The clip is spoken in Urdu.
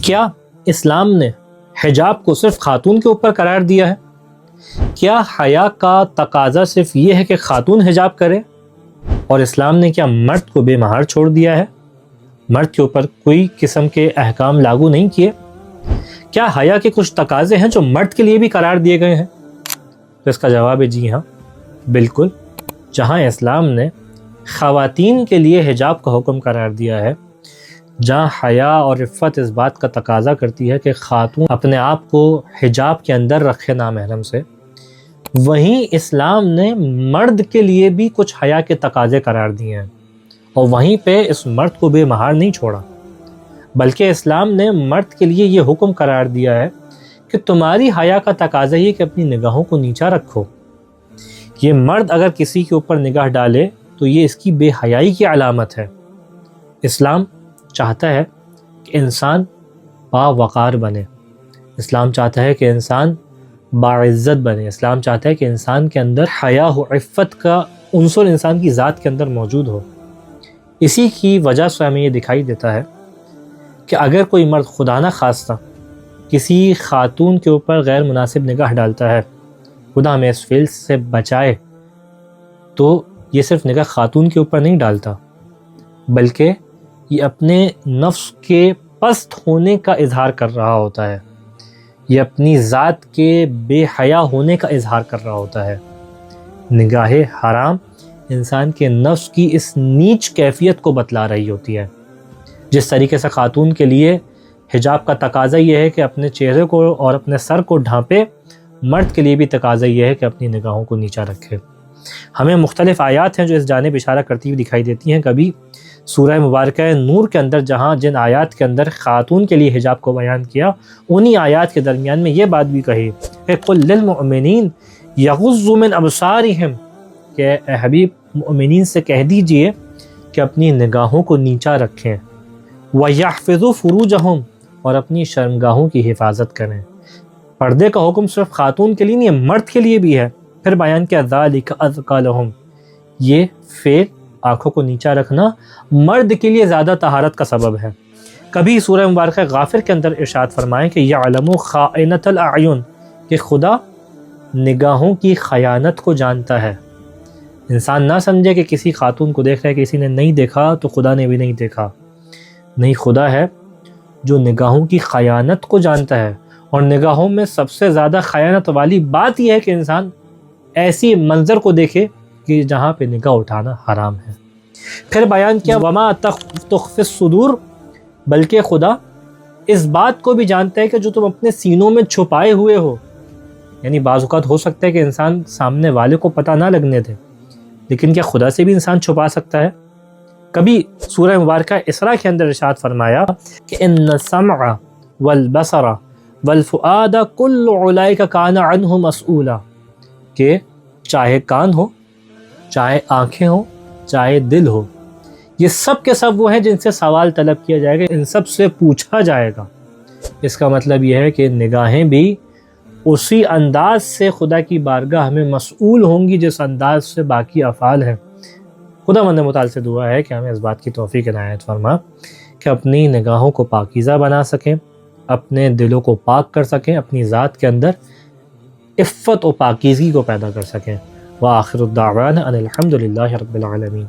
کیا اسلام نے حجاب کو صرف خاتون کے اوپر قرار دیا ہے؟ کیا حیا کا تقاضا صرف یہ ہے کہ خاتون حجاب کرے؟ اور اسلام نے کیا مرد کو بے مہار چھوڑ دیا ہے؟ مرد کے اوپر کوئی قسم کے احکام لاگو نہیں کیے؟ کیا حیا کے کچھ تقاضے ہیں جو مرد کے لیے بھی قرار دیے گئے ہیں؟ تو اس کا جواب ہے جی ہاں، بالکل۔ جہاں اسلام نے خواتین کے لیے حجاب کا حکم قرار دیا ہے، جہاں حیا اور عفت اس بات کا تقاضا کرتی ہے کہ خاتون اپنے آپ کو حجاب کے اندر رکھے نامحرم سے، وہیں اسلام نے مرد کے لیے بھی کچھ حیا کے تقاضے قرار دیے ہیں، اور وہیں پہ اس مرد کو بے مہار نہیں چھوڑا، بلکہ اسلام نے مرد کے لیے یہ حکم قرار دیا ہے کہ تمہاری حیا کا تقاضا یہ کہ اپنی نگاہوں کو نیچا رکھو۔ یہ مرد اگر کسی کے اوپر نگاہ ڈالے تو یہ اس کی بے حیائی کی علامت ہے۔ اسلام چاہتا ہے کہ انسان باوقار بنے، اسلام چاہتا ہے کہ انسان باعزت بنے، اسلام چاہتا ہے کہ انسان کے اندر حیا و عفت کا عنصر انسان کی ذات کے اندر موجود ہو۔ اسی کی وجہ سے ہمیں یہ دکھائی دیتا ہے کہ اگر کوئی مرد خدا نہ خواستہ کسی خاتون کے اوپر غیر مناسب نگاہ ڈالتا ہے، خدا ہمیں اس فعل سے بچائے، تو یہ صرف نگاہ خاتون کے اوپر نہیں ڈالتا، بلکہ یہ اپنے نفس کے پست ہونے کا اظہار کر رہا ہوتا ہے، یہ اپنی ذات کے بے حیا ہونے کا اظہار کر رہا ہوتا ہے۔ نگاہ حرام انسان کے نفس کی اس نیچ کیفیت کو بتلا رہی ہوتی ہے۔ جس طریقے سے خاتون کے لیے حجاب کا تقاضا یہ ہے کہ اپنے چہرے کو اور اپنے سر کو ڈھانپے، مرد کے لیے بھی تقاضا یہ ہے کہ اپنی نگاہوں کو نیچا رکھے۔ ہمیں مختلف آیات ہیں جو اس جانب اشارہ کرتی ہوئی دکھائی دیتی ہیں۔ کبھی سورہ مبارکہ نور کے اندر جہاں جن آیات کے اندر خاتون کے لیے حجاب کو بیان کیا، انہی آیات کے درمیان میں یہ بات بھی کہی کہ قُل لِّلْمُؤْمِنِينَ يَغُضُّوا مِنْ أَبْصَارِهِمْ، کہ اے حبیب مؤمنین سے کہہ دیجئے کہ اپنی نگاہوں کو نیچا رکھیں، وَيَحْفِظُوا فُرُوجَهُمْ، اور اپنی شرمگاہوں کی حفاظت کریں۔ پردے کا حکم صرف خاتون کے لیے نہیں ہے، مرد کے لیے بھی ہے۔ پھر بیان کیا ذَلِكَ أَزْكَىٰ لَهُمْ، یہ فعل آنکھوں کو نیچا رکھنا مرد کے لیے زیادہ طہارت کا سبب ہے۔ کبھی سورہ مبارکہ غافر کے اندر ارشاد فرمائیں کہ یعلم خائنۃ الاعین، کہ خدا نگاہوں کی خیانت کو جانتا ہے۔ انسان نہ سمجھے کہ کسی خاتون کو دیکھ رہا ہے، کسی نے نہیں دیکھا تو خدا نے بھی نہیں دیکھا، نہیں، خدا ہے جو نگاہوں کی خیانت کو جانتا ہے، اور نگاہوں میں سب سے زیادہ خیانت والی بات یہ ہے کہ انسان ایسی منظر کو دیکھے کہ جہاں پہ نگاہ اٹھانا حرام ہے۔ پھر بیان کیا وما تخفی الصدور، بلکہ خدا اس بات کو بھی جانتا ہے کہ جو تم اپنے سینوں میں چھپائے ہوئے ہو، یعنی بعض اوقات ہو سکتا ہے کہ انسان سامنے والے کو پتہ نہ لگنے دے، لیکن کیا خدا سے بھی انسان چھپا سکتا ہے؟ کبھی سورہ مبارکہ اسراء کے اندر ارشاد فرمایا کہ ان السمع والبصر والفؤاد کل اولئک کان عنہ مسئولا، کہ چاہے کان ہو، چاہے آنکھیں ہوں، چاہے دل ہو، یہ سب کے سب وہ ہیں جن سے سوال طلب کیا جائے گا، ان سب سے پوچھا جائے گا۔ اس کا مطلب یہ ہے کہ نگاہیں بھی اسی انداز سے خدا کی بارگاہ میں مسئول ہوں گی جس انداز سے باقی افعال ہیں۔ خدا مند متعال سے دعا ہے کہ ہمیں اس بات کی توفیق عنایت فرما کہ اپنی نگاہوں کو پاکیزہ بنا سکیں، اپنے دلوں کو پاک کر سکیں، اپنی ذات کے اندر عفت و پاکیزگی کو پیدا کر سکیں۔ وآخر الدعوانا ان الحمد للہ رب العالمین۔